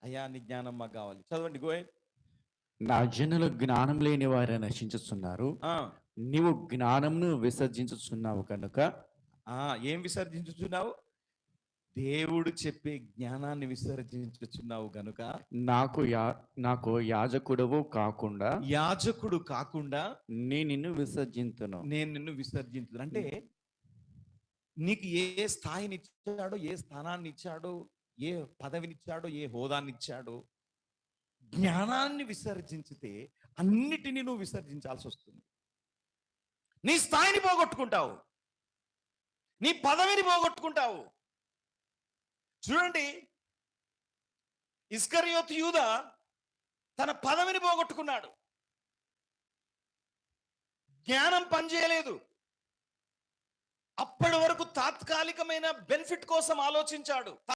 అయ్యా నీ జ్ఞానం మాకు కావాలి. చదవండి గోయ్. నా జనులు జ్ఞానం లేని వారే నశించుచున్నారు. ఆ నీవు జ్ఞానంను విసర్జించుచున్నావు కనుక ఆ ఏం విసర్జించుచున్నావు? దేవుడు చెప్పే జ్ఞానాన్ని విసర్జించుచున్నావు గనుక నాకు యాజకుడవు కాకుండా యాజకుడు కాకుండా నేను నిన్ను విసర్జింతును. నేను నిన్ను విసర్జించు అంటే నీకు ఏ స్థాయినిచ్చాడో, ఏ స్థానాన్ని ఇచ్చాడో, ఏ పదవినిచ్చాడో, ఏ హోదానిచ్చాడో, జ్ఞానాన్ని విసర్జించితే అన్నిటినీ నువ్వు విసర్జించాల్సి వస్తుంది. నీ స్థాయిని పోగొట్టుకుంటావు, నీ పదవిని పోగొట్టుకుంటావు. చూడండి, ఇస్కరియోతు యూదా తన పదవిని పోగొట్టుకున్నాడు. జ్ఞానం పనిచేయలేదు. అప్పటి వరకు తాత్కాలికమైన బెనిఫిట్ కోసం ఆలోచించాడు.